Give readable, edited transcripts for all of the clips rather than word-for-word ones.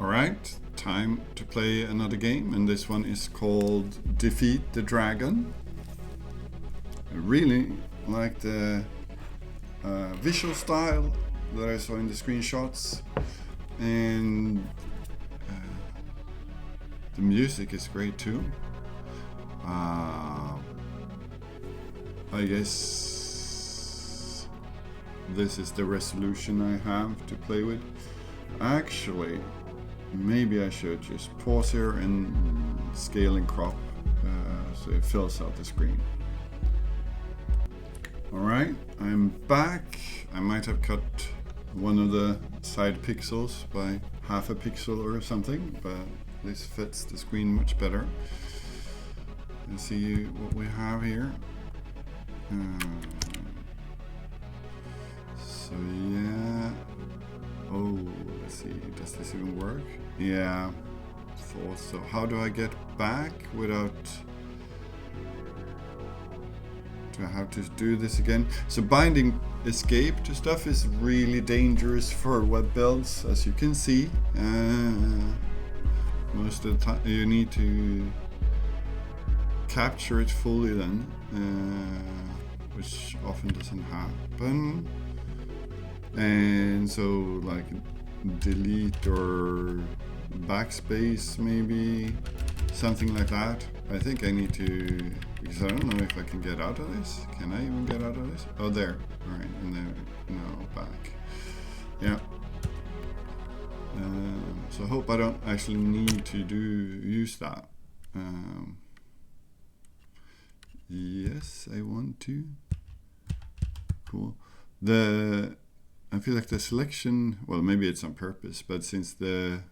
Alright, time to play another game, and this one is called Defeat the Dragon. I really like the visual style that I saw in the screenshots, and the music is great too. I guess this is the resolution I have to play with. Actually, maybe I should just pause here and scale and crop so it fills out the screen. Alright, I'm back. I might have cut one of the side pixels by half a pixel or something, but this fits the screen much better. Let's see what we have here. So yeah. Oh, let's see, does this even work? Yeah, thought so. How do I get back without... Do I have to do this again? So binding escape to stuff is really dangerous for web builds, as you can see. Most of the time you need to capture it fully then, which often doesn't happen. And so like delete or backspace, maybe something like that. I think I need to, because I don't know if I can get out of this. Can I even get out of this? Oh, there. All right, and then no, back. Yeah. So I hope I don't actually need to use that. Yes, I want to. Cool. I feel like the selection, well, maybe it's on purpose, but since the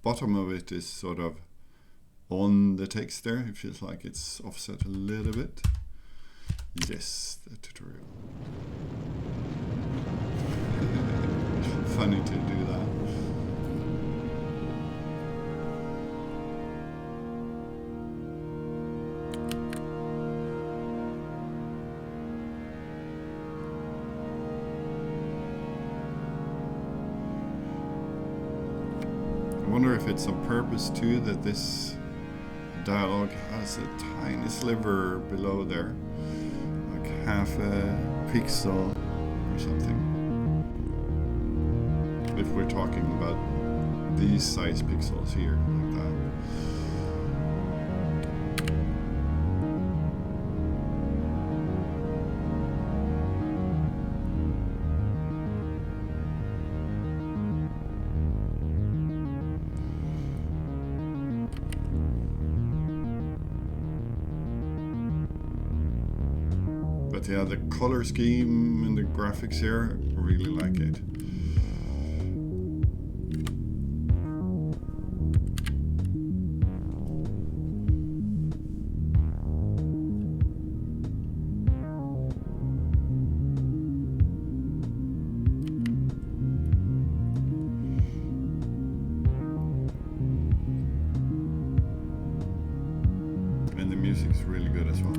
bottom of it is sort of on the text there, it feels like it's offset a little bit. Yes, the tutorial. Funny to do that. I wonder if it's on purpose too that this dialogue has a tiny sliver below there, like half a pixel or something. If we're talking about these size pixels here, like that. But yeah, the color scheme and the graphics here, I really like it. And the music is really good as well.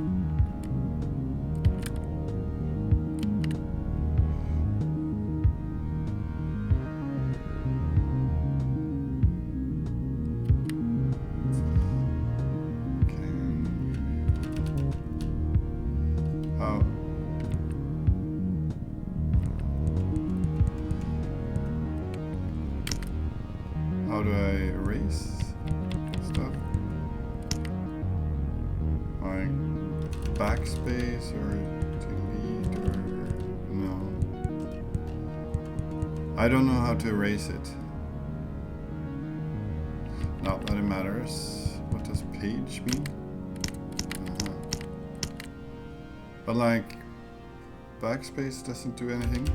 How do I erase stuff? Like backspace or delete or no? I don't know how to erase it. Not that it matters. What does page mean? But like backspace doesn't do anything.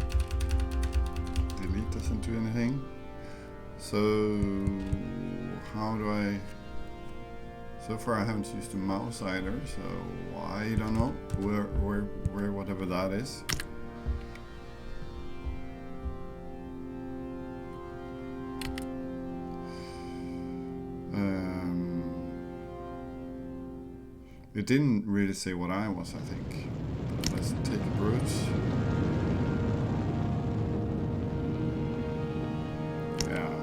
Delete doesn't do anything. So how do I... So far I haven't used the mouse either, so I don't know where whatever that is. It didn't really say what I was, I think. Let's take a brute. Yeah.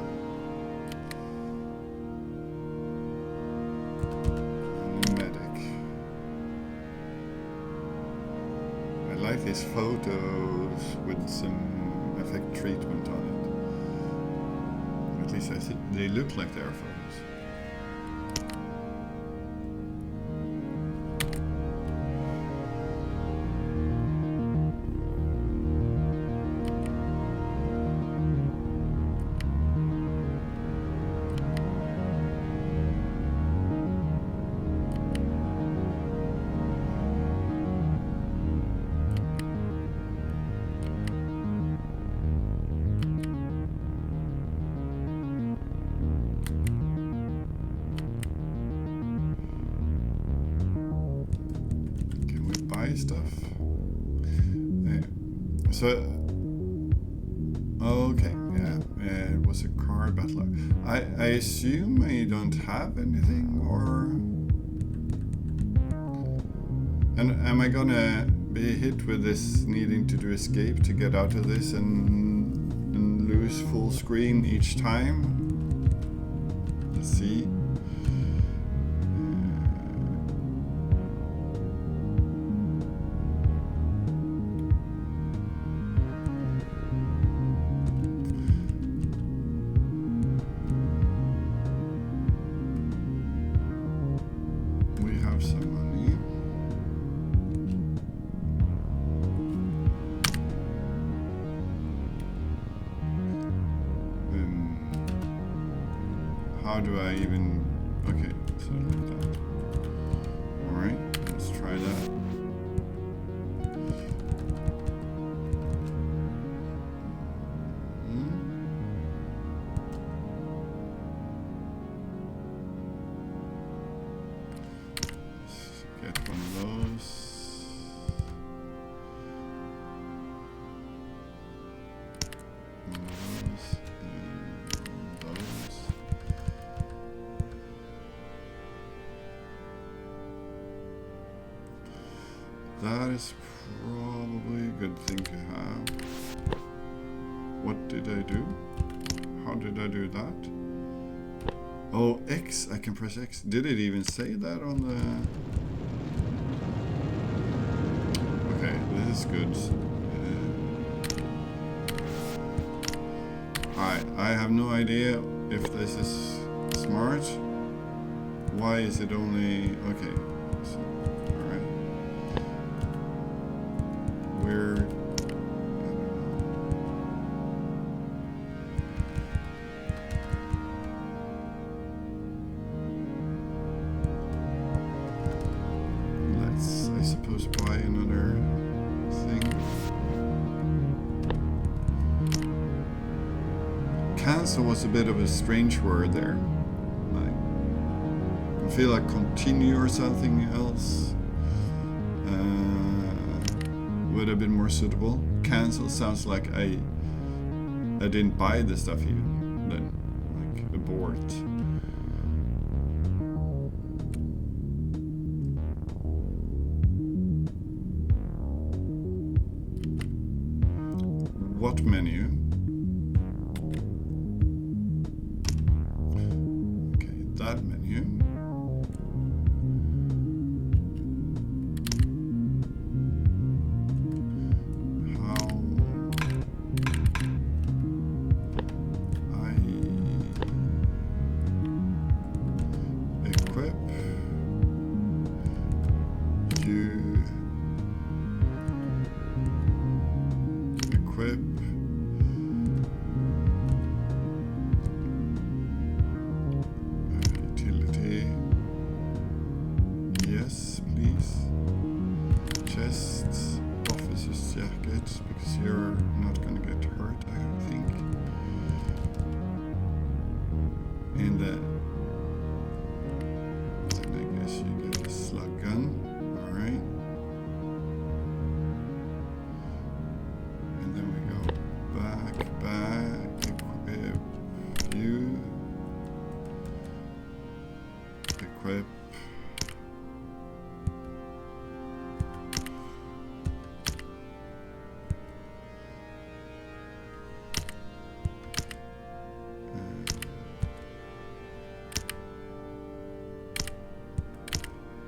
nice photos with some effect treatment on it. At least I think they look like they are photos. Stuff. So, okay, yeah, it was a car battle. I assume I don't have anything, or, and am I gonna be hit with this needing to do escape to get out of this and lose full screen each time? Let's see. How do I even... Okay, so like that. Alright, let's try that. Let's get one of those. That is probably a good thing to have. What did I do? How did I do that? Oh, X. I can press X. Did it even say that on the... Okay, this is good. I have no idea if this is smart. Why is it only... Okay. So, alright. We're... Let's, I suppose, buy another thing. Cancel was a bit of a strange word there. Like, I feel like continue or something else would have been more suitable. Cancel sounds like I didn't buy the stuff even. Then, like, abort. What menu? Okay, that menu. How I equip you equip utility. Yes, please. Chest, officer's jacket, because you're not gonna get hurt, I think. And then I guess you get a slug gun. Alright. And then we go back, equip you, equip.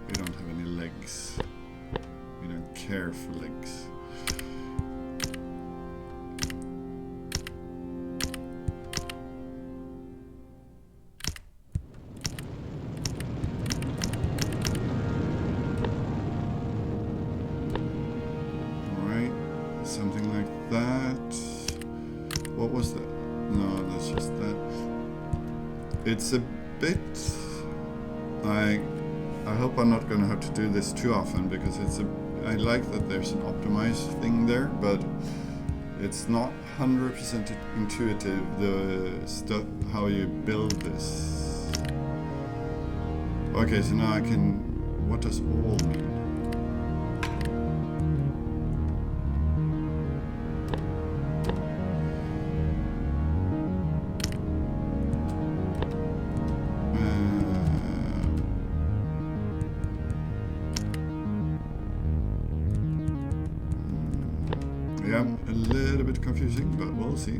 We don't have any legs. We don't care for legs. it's a bit like, I hope I'm not gonna have to do this too often, because I like that there's an optimized thing there, but it's not 100% intuitive, the stuff, how you build this. Okay, so now I can, what does all mean? Yeah, a little bit confusing, but we'll see.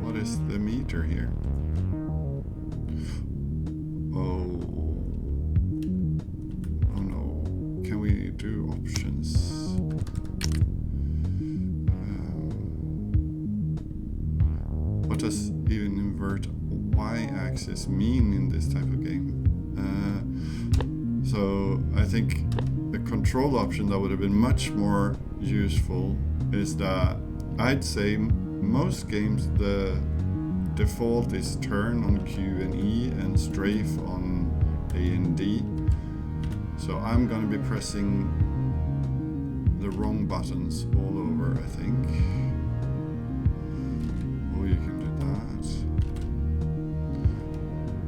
What is the meter here? Oh no. Can we do options? What does even invert y-axis mean in this type of game? So I think a control option that would have been much more useful is that I'd say most games the default is turn on Q and E and strafe on A and D. So I'm gonna be pressing the wrong buttons all over, I think. Oh, you can do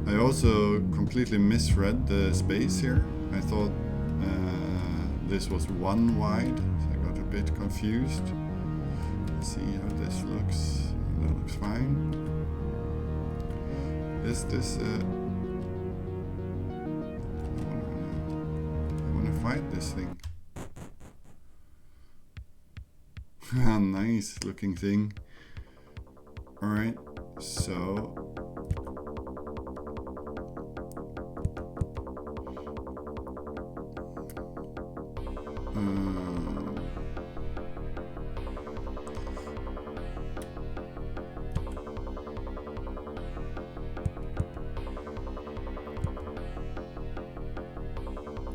that. I also completely misread the space here. I thought this was one wide, so I got a bit confused. Let's see how this looks. That looks fine. Is this I wanna fight this thing. Ah, nice looking thing. Alright, so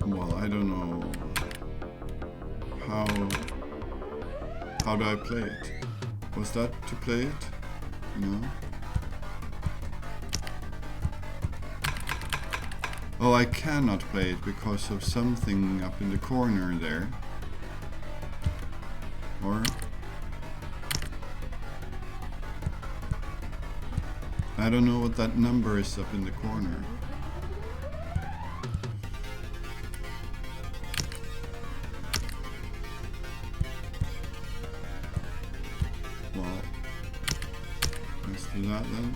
well, I don't know how do I play it? Was that to play it? No. Oh, I cannot play it because of something up in the corner there. Or I don't know what that number is up in the corner. Well, let's do that then.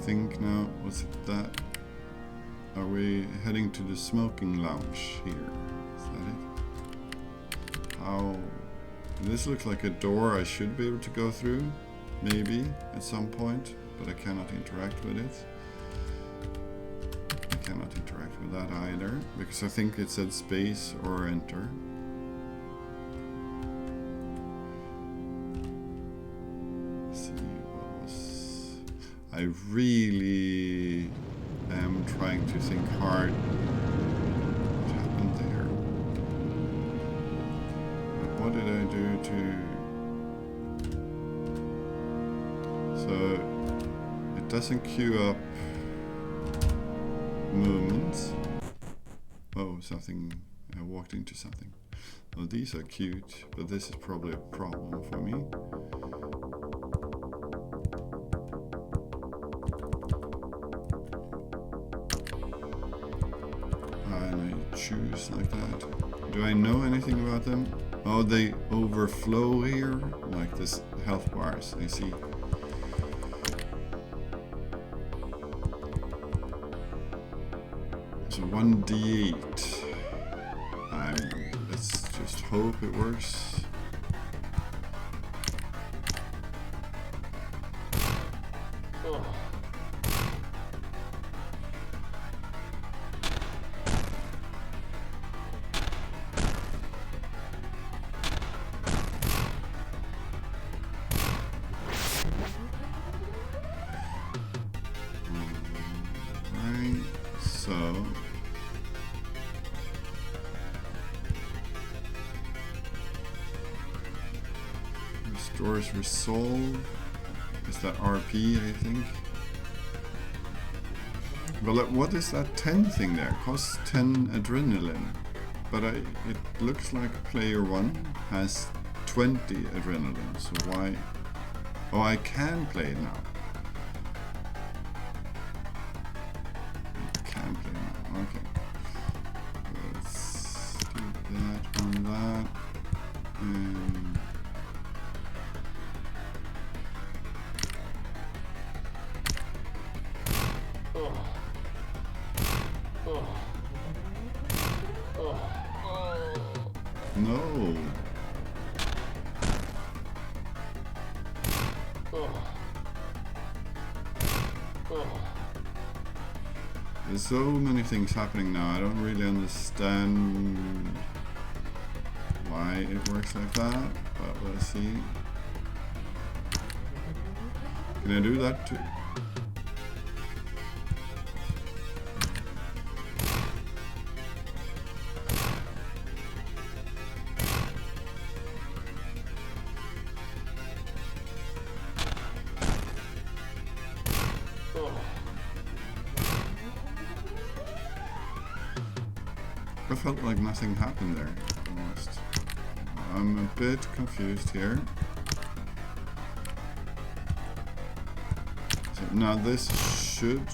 Think now, was it that? Are we heading to the smoking lounge here? Is that it? How? This looks like a door I should be able to go through, maybe at some point, but I cannot interact with it. I cannot interact with that either, because I think it said space or enter. I really am trying to think hard what happened there. But what did I do to... So it doesn't queue up movements. Oh, something, I walked into something. Oh, these are cute, but this is probably a problem for me. Choose like that. Do I know anything about them? Oh, they overflow here, like this health bars, I see. So 1d8. Let's just hope it works. Restores resolve. Is that RP, I think? Well, what is that 10 thing there? Costs 10 adrenaline. But it looks like player 1 has 20 adrenaline, so why? Oh, I can play it now. I can play now, okay. Let's do that on that. And no. There's so many things happening now. I don't really understand why it works like that, but let's see. Can I do that too? I felt like nothing happened there, almost. I'm a bit confused here. So now this should...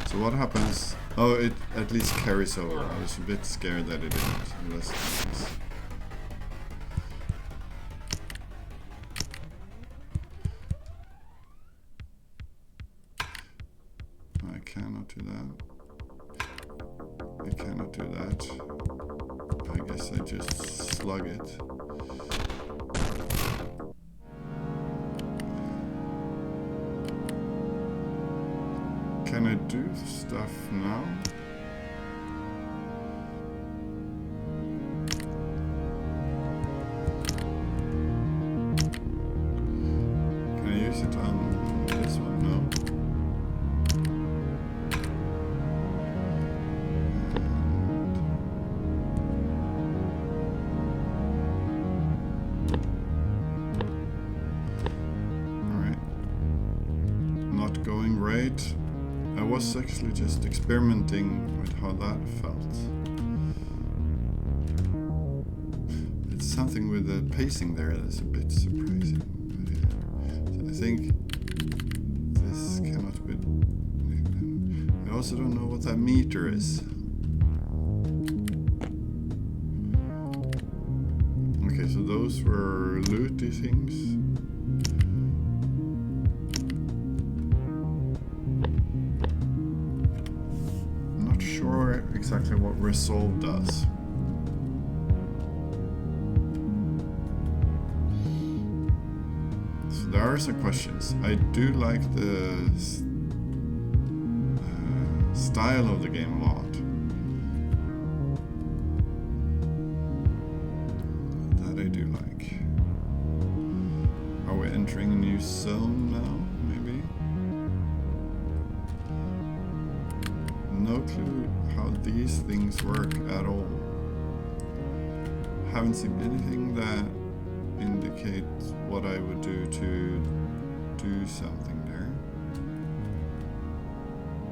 So what happens? Oh, it at least carries over. I was a bit scared that it didn't. Let's do this. I cannot do that. I cannot do that. I guess I just slug it. Can I do stuff now? Can I use it on this one? No. Going great. I was actually just experimenting with how that felt. It's something with the pacing there that's a bit surprising. So I think this cannot be... I also don't know what that meter is. Okay, so those were looty things. Exactly what resolve does. So there are some questions. I do like the style of the game a lot. That I do like. Are we entering a new zone now? Maybe? No clue how these things work at all. Haven't seen anything that indicates what I would do to do something there.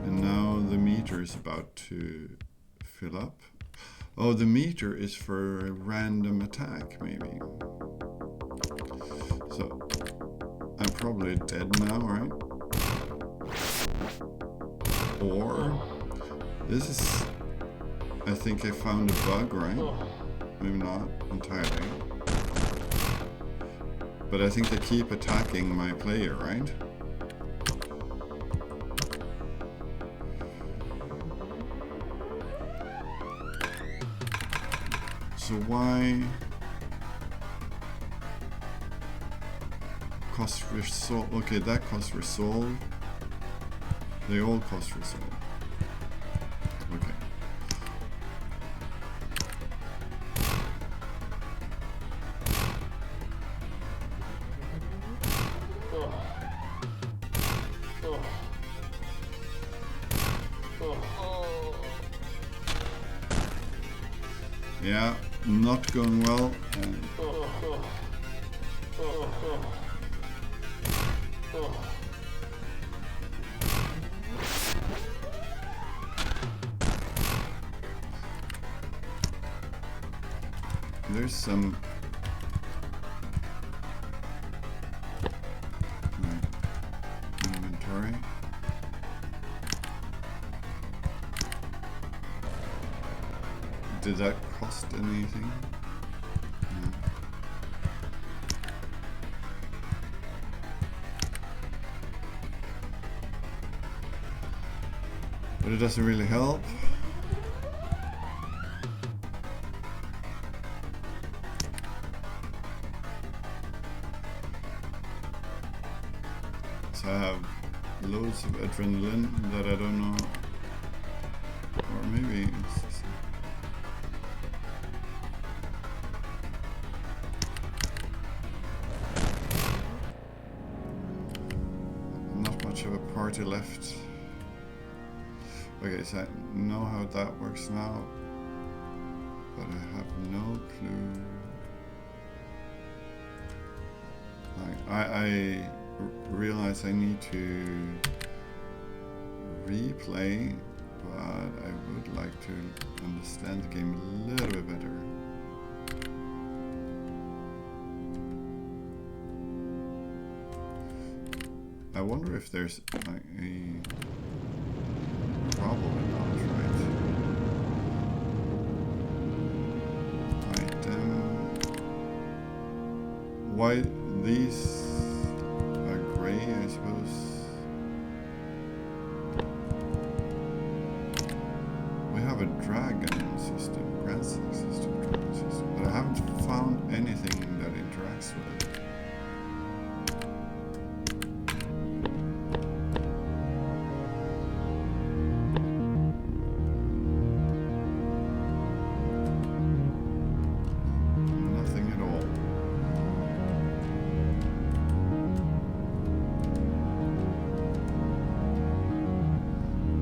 And now the meter is about to fill up. Oh, the meter is for a random attack, maybe. So, I'm probably dead now, right? Or... this is... I think I found a bug, right? Maybe not entirely. But I think they keep attacking my player, right? So why... cost resolve... okay, that costs resolve. They all cost resolve. Okay. Yeah, not going well. There's some inventory. Did that cost anything? No. But it doesn't really help. So I have loads of adrenaline that I don't know, or maybe it's just not much of a party left. Okay, so I know how that works now, but I have no clue. I realize I need to replay, but I would like to understand the game a little bit better. I wonder if there's like a problem in that, right? Item. Why these are gray, I suppose. We have a dragon system, grand system, dragon system, but I haven't found anything that interacts with it.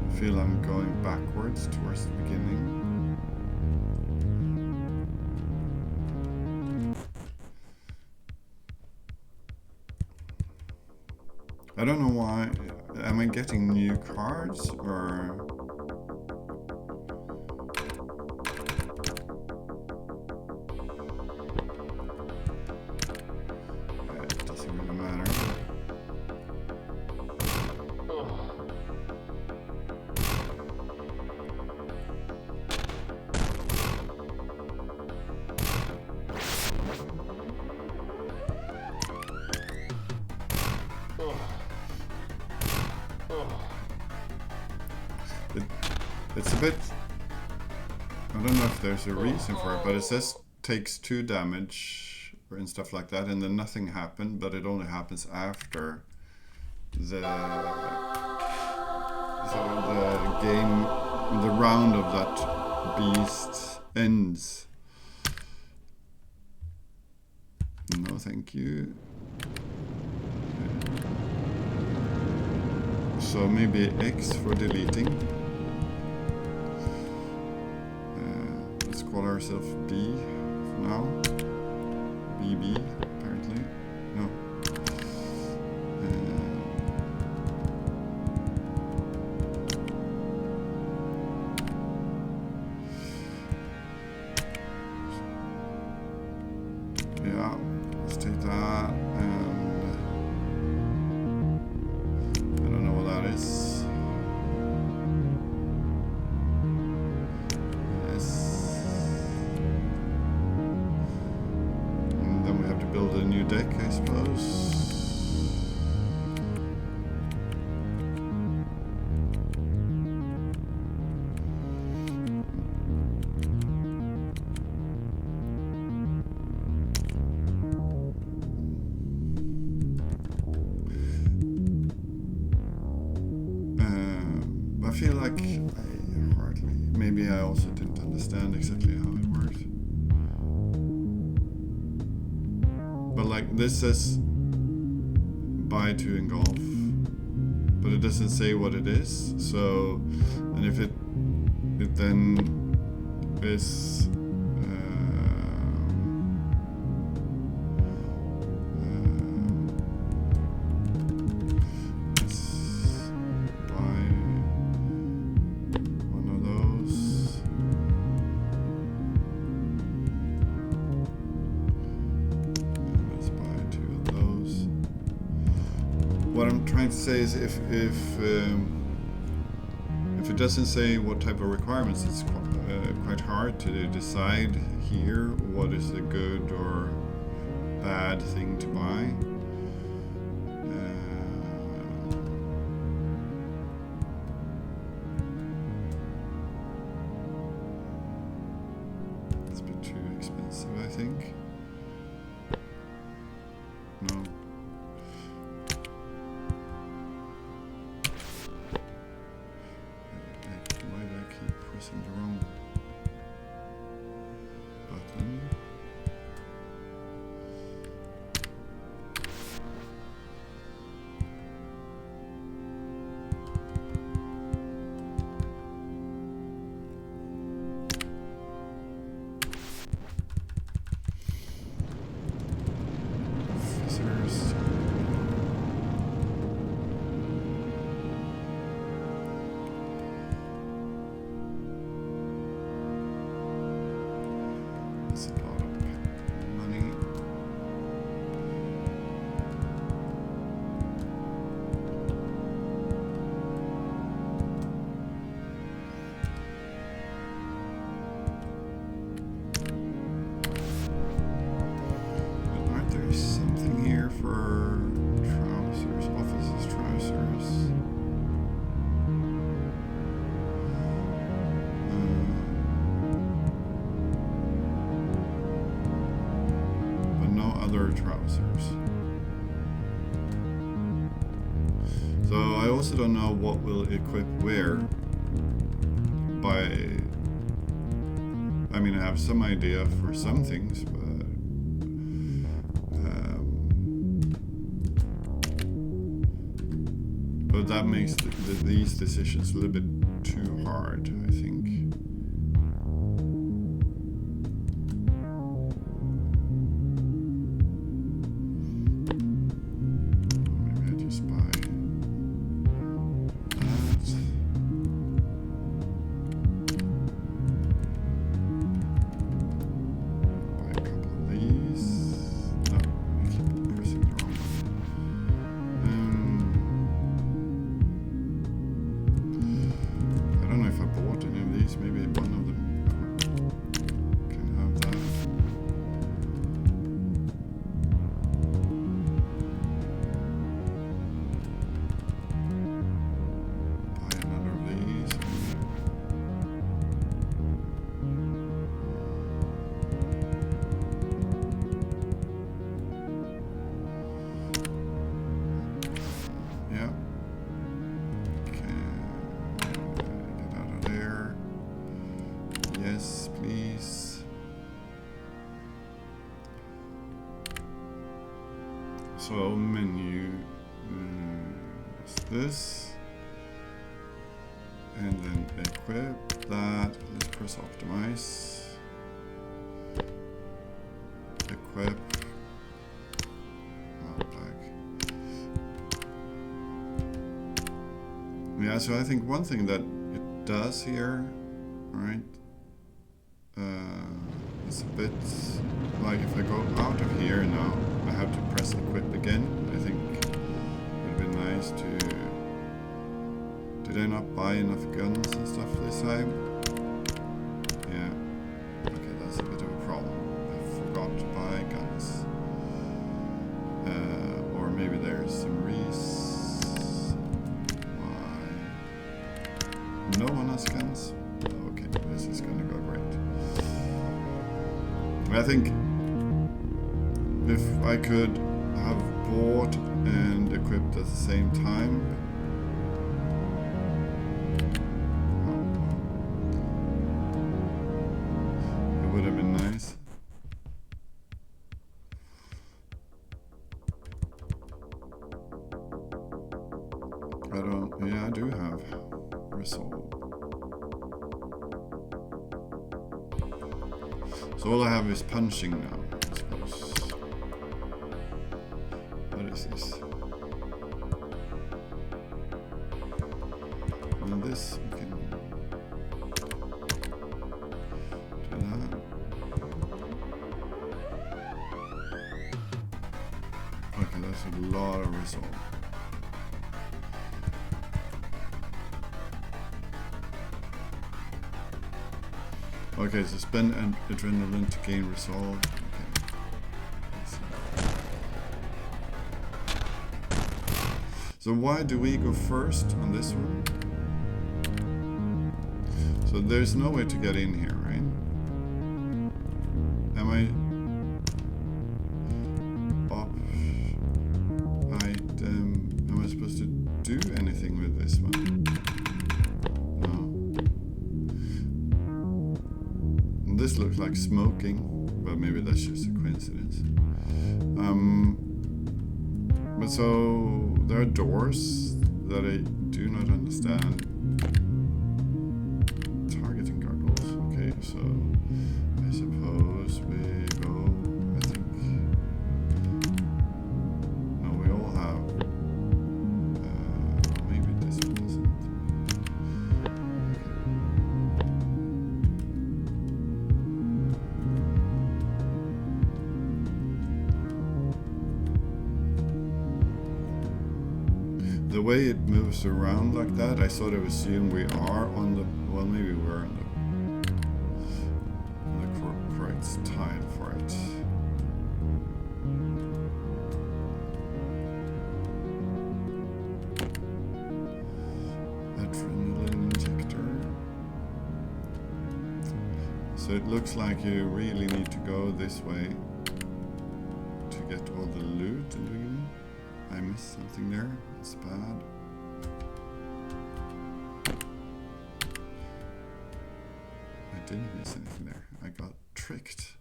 I feel I'm going backwards towards the beginning. I don't know why. Am I getting new cards or? It doesn't really matter. It's a bit, I don't know if there's a reason for it, but it says takes 2 damage and stuff like that, and then nothing happened, but it only happens after the game, the round of that beast ends. No, thank you. So maybe X for deleting. Let's call ourselves B for now. BB, apparently. No. Yeah, let's take that, and I don't know what that is. Yes. And then we have to build a new deck, I suppose. I feel like I hardly, maybe I also didn't understand exactly how it worked. But like this says buy to engulf, but it doesn't say what it is. So, and if it then is what I'm trying to say is if it doesn't say what type of requirements, it's quite hard to decide here what is a good or bad thing to buy. It's a bit too expensive, I think. No. Why do I keep pressing the wrong button? Officers. That's a lot of money. But aren't there something here for trousers, officers' trousers? But no other trousers. So I also don't know what will equip where. I mean, I have some idea for some things, but that makes these decisions a little bit too hard, I think. Maybe I just buy that. Buy a couple of these. No, I keep pressing the wrong one. I don't know if I bought any of these. Maybe one of them can have that. Buy another of these. Yeah. Get out of there. Yes, please. So menu is this, and then equip that. Let's press optimize. Equip. Yeah, so I think one thing that it does here, right, it's a bit like if I go out of here now, I have to press equip again. I think it would be nice to... Did I not buy enough guns and stuff this time? Yeah. Okay, that's a bit of a problem. I forgot to buy guns. Or maybe there's some reason why no one has guns. Okay, this is gonna go great. I think if I could have bought and equipped at the same time, it would have been nice. Yeah, I do have resolve. So all I have is punching now, I suppose. What is this? And this we can do that. Okay, that's a lot of resolve. Okay, so spend adrenaline to gain resolve. Okay. So why do we go first on this one? So there's no way to get in here, right? Am I up item? Am I supposed to do anything with this one? No. This looks like smoking, but maybe that's just a coincidence. But so there are doors that I do not understand. Targeting goggles. Okay, so I suppose we go. I think. No, we all have. Maybe this one doesn't. The way it moves around like that, I sort of assume we are on the. Well, maybe we're on the correct tile for it. Adrenaline injector. So it looks like you really need to go this way to get all the loot in the beginning. I missed something there. It's bad. I didn't miss anything there. I got tricked.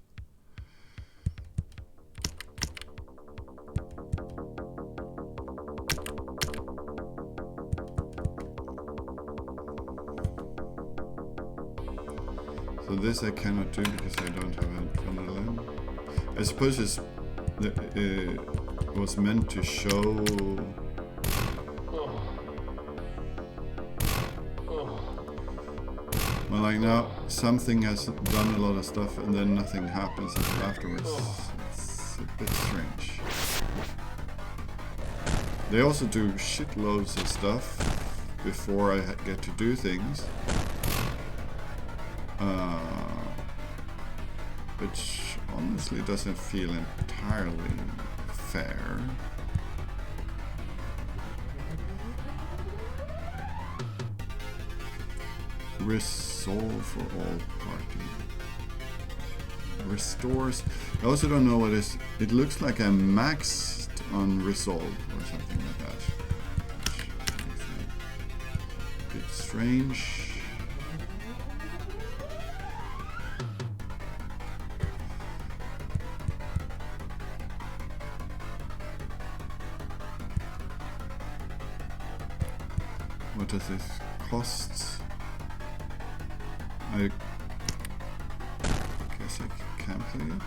So this I cannot do because I don't have adrenaline. I suppose it's it was meant to show. Well, like now, something has done a lot of stuff and then nothing happens until afterwards. It's a bit strange. They also do shitloads of stuff before I get to do things. Which honestly doesn't feel entirely fair. Resolve for all party. Restores. I also don't know what is. It looks like I'm maxed on resolve or something like that. Bit strange. What does this cost? I guess I can play it.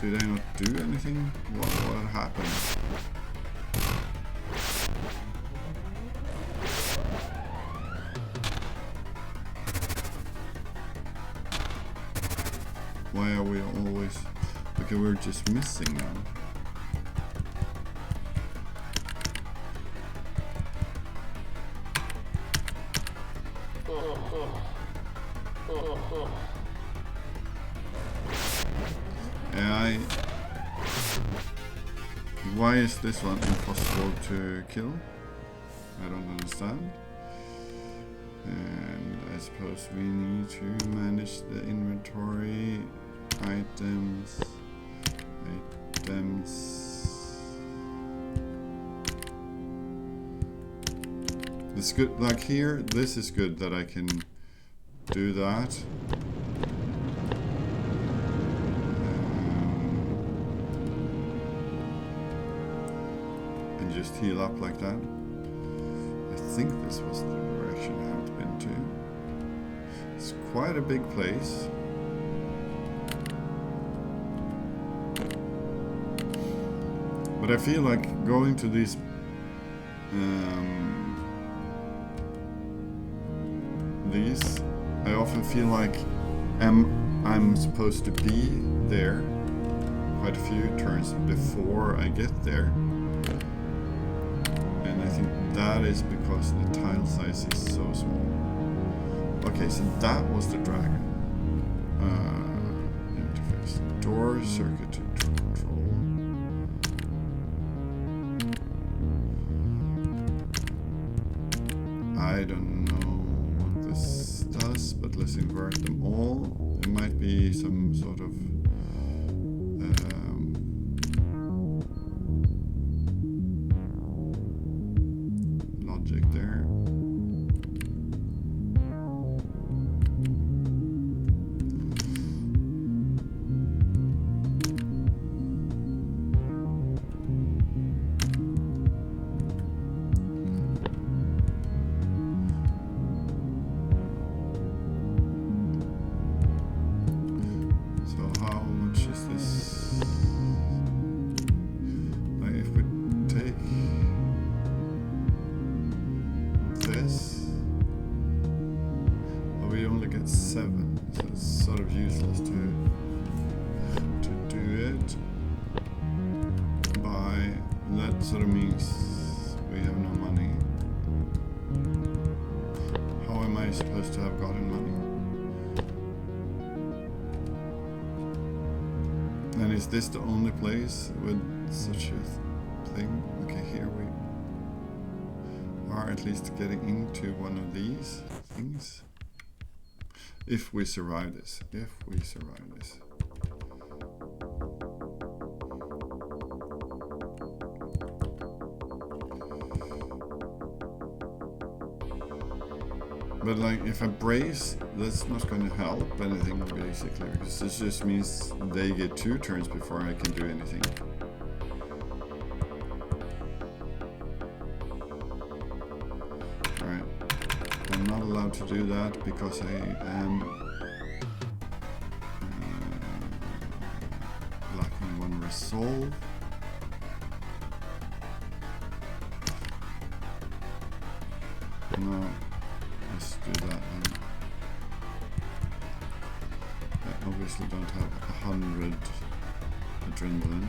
Did I not do anything? What happened? Why are we always... Okay, we're just missing now. Why is this one impossible to kill? I don't understand. And I suppose we need to manage the inventory, items. It's good, like here, this is good that I can do that. And just heal up like that. I think this was the direction I had been to. It's quite a big place. But I feel like going to these I often feel like I'm supposed to be there quite a few turns before I get there. And I think that is because the tile size is so small. Okay, so that was the dragon. Interface. Door circuit to control. I don't know what this does, but let's invert them all. It might be some sort of logic there. Sort of means we have no money. How am I supposed to have gotten money? And is this the only place with such a thing? Okay, here we are at least getting into one of these things. If we survive this. If we survive this. But like, if I brace, that's not going to help anything basically, because this just means they get 2 turns before I can do anything. Alright, I'm not allowed to do that because I am lacking 1 resolve. No. Let's do that then. I obviously don't have 100 adrenaline.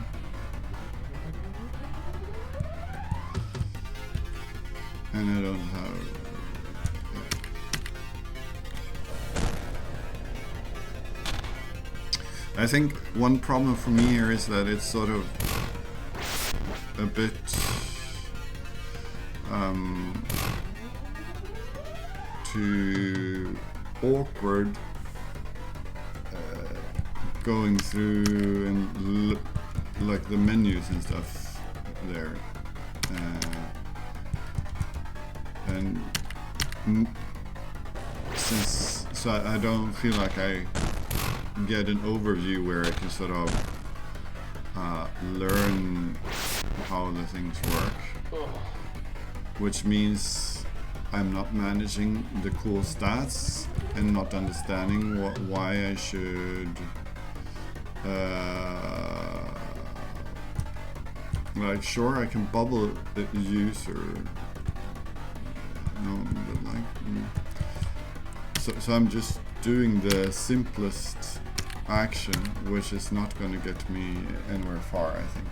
And I don't have... I think one problem for me here is that it's sort of a bit... too awkward going through and like the menus and stuff there, and since so I don't feel like I get an overview where I can sort of learn how the things work, which means I'm not managing the cool stats and not understanding why I should like, sure, I can bubble the user, no, but like so I'm just doing the simplest action, which is not going to get me anywhere far, I think.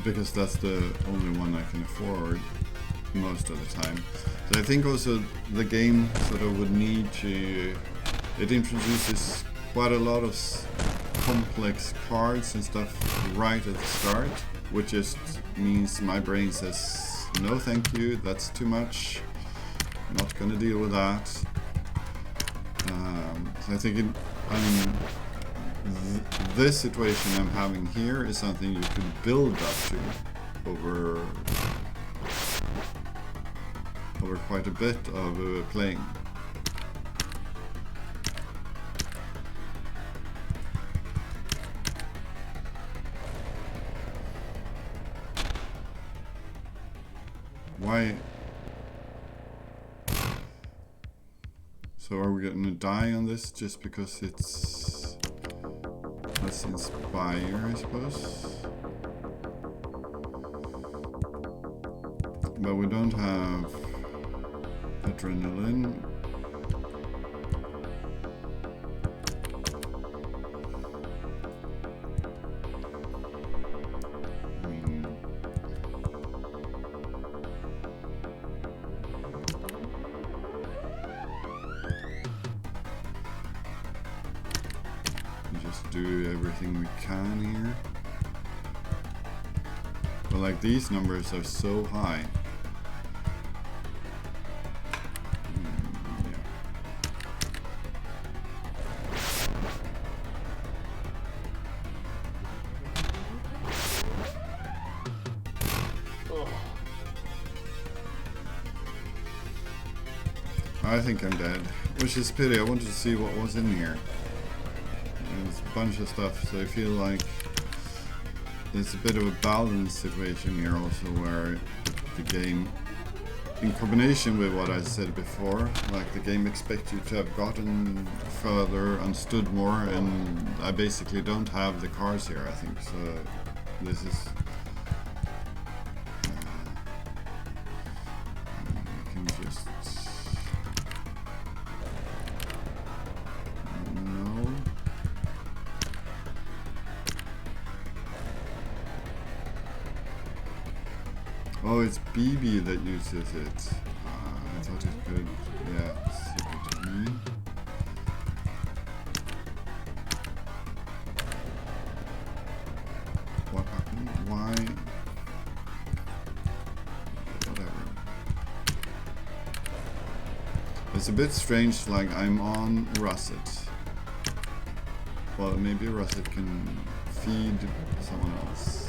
Because that's the only one I can afford most of the time. So I think also the game sort of would need to... It introduces quite a lot of complex cards and stuff right at the start, which just means my brain says, no thank you, that's too much, not gonna deal with that. So I think this situation I'm having here is something you could build up to over quite a bit of playing. Why? So are we gonna die on this just because it's... Let's inspire, I suppose. But we don't have adrenaline. do everything we can here. But like these numbers are so high. Yeah. I think I'm dead, which is a pity. I wanted to see what was in here. There's a bunch of stuff, so I feel like there's a bit of a balance situation here also, where the game, in combination with what I said before, like the game expects you to have gotten further, understood more, and I basically don't have the cars here, I think, so this is... I can just... No. Oh, it's BB that uses it. I thought it could, yeah, stick it to me. What happened? Why? Whatever. It's a bit strange, like I'm on Russet. Well, maybe Russet can feed someone else.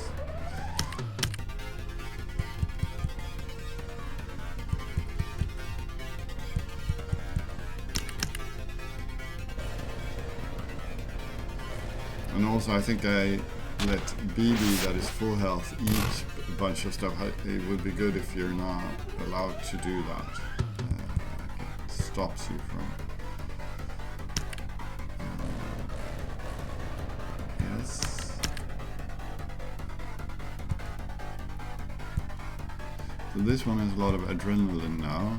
And also I think I let BB that is full health eat a bunch of stuff. It would be good if you're not allowed to do that. It stops you from... yes. So this one has a lot of adrenaline now.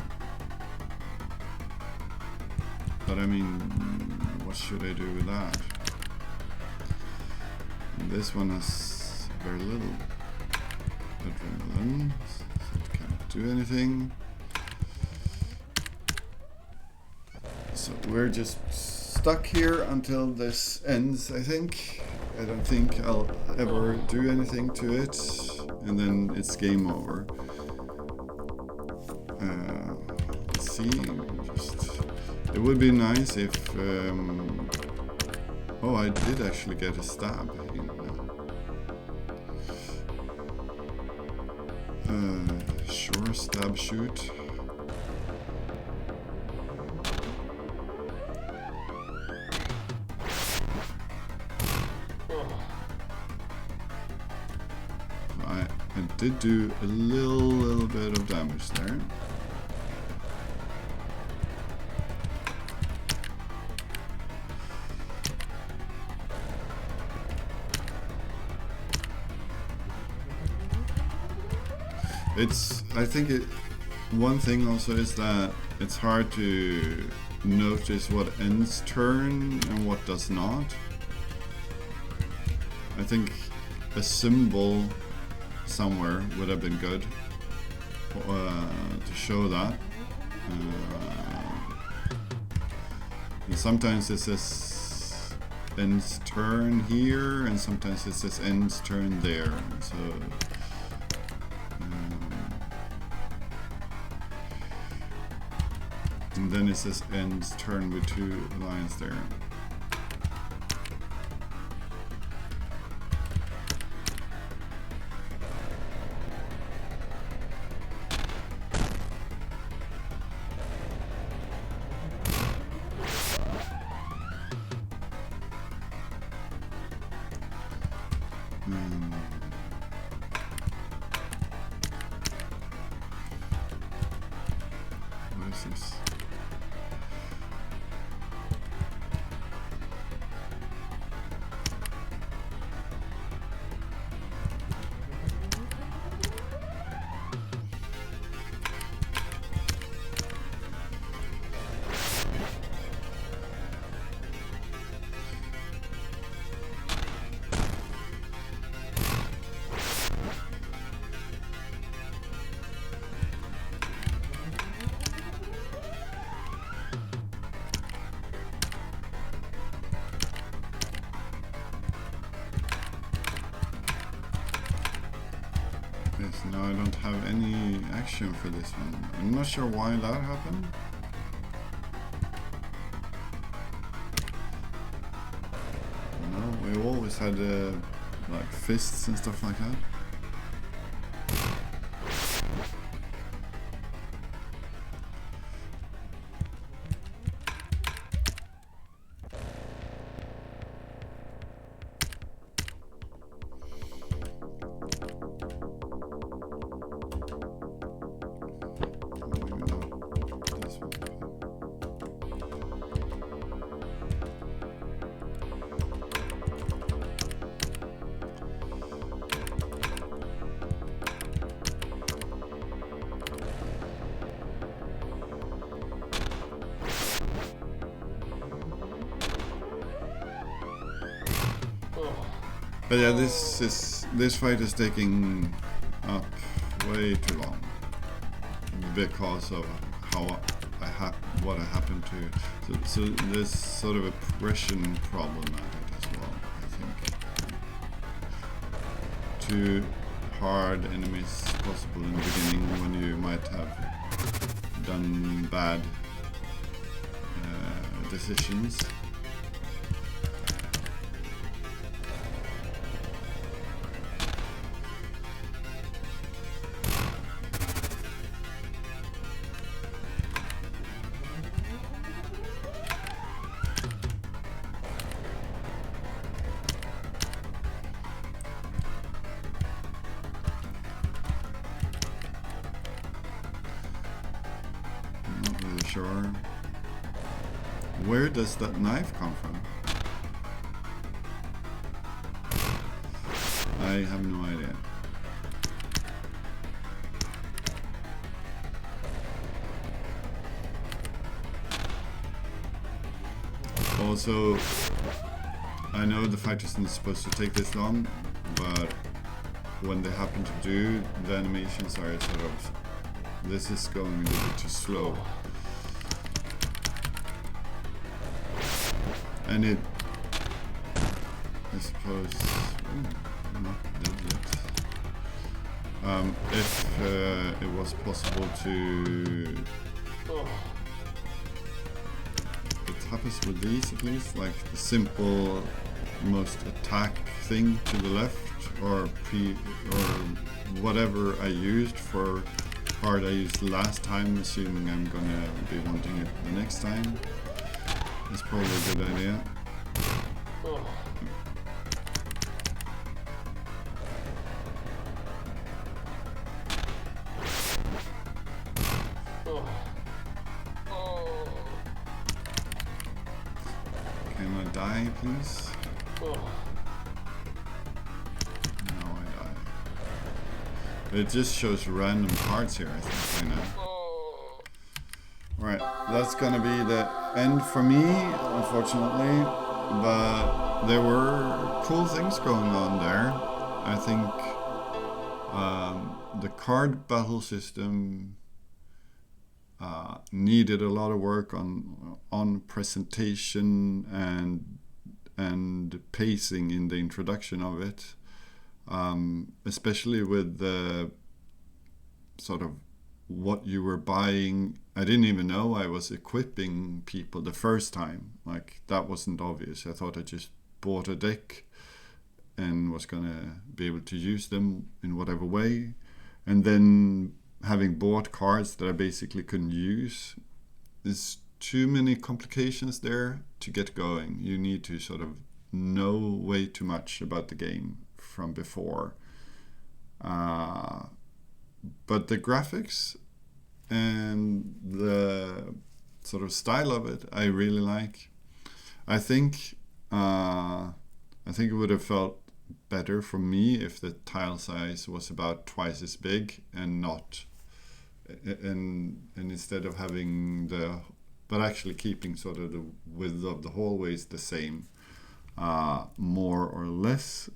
But I mean, what should I do with that? This one has very little adrenaline, so it can't do anything. So we're just stuck here until this ends, I think. I don't think I'll ever do anything to it, and then it's game over. Let's see, it would be nice if... oh, I did actually get a stab in. Sure, stab shoot. I did do a little bit of damage there. I think one thing also is that it's hard to notice what ends turn and what does not. I think a symbol somewhere would have been good to show that. And sometimes it says ends turn here, and sometimes it says ends turn there. So. And then it says ends turn with 2 lines there. What is this? Now I don't have any action for this one. I'm not sure why that happened. No, we always had like fists and stuff like that. But yeah, this fight is taking up way too long because of what I happened to. So there's sort of a progression problem at it as well. I think too hard enemies possible in the beginning when you might have done bad decisions. Sure. Where does that knife come from? I have no idea. Also, I know the fight isn't supposed to take this long, but when they happen to do, the animations are sort of, this is going a little bit too slow. And it, I suppose, not dead yet. If it was possible to, it happens with these at least, like the simple most attack thing to the left, or whatever I used for card I used last time, assuming I'm gonna be wanting it the next time. That's probably a good idea. Can I die, please? No, I die. It just shows random cards here, I think, right now. Right, that's gonna be the end for me, unfortunately, but there were cool things going on there. I think the card battle system needed a lot of work on presentation and pacing in the introduction of it, especially with the sort of what you were buying. I didn't even know I was equipping people the first time. Like, that wasn't obvious. I thought I just bought a deck and was gonna be able to use them in whatever way. And then having bought cards that I basically couldn't use, there's too many complications there to get going. You need to sort of know way too much about the game from before. But the graphics and the sort of style of it, I really like. I think it would have felt better for me if the tile size was about twice as big and instead of having but actually keeping sort of the width of the hallways the same, more or less.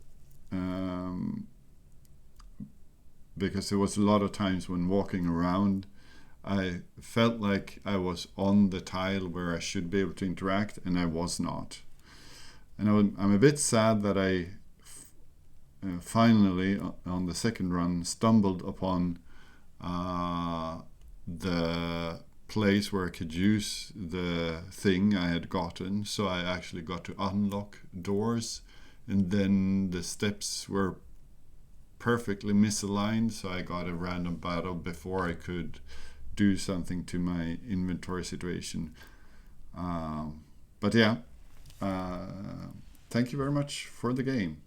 Because there was a lot of times when walking around, I felt like I was on the tile where I should be able to interact, and I was not. And I'm a bit sad that finally on the second run stumbled upon the place where I could use the thing I had gotten. So I actually got to unlock doors, and then the steps were perfectly misaligned, so I got a random battle before I could do something to my inventory situation. But yeah, thank you very much for the game.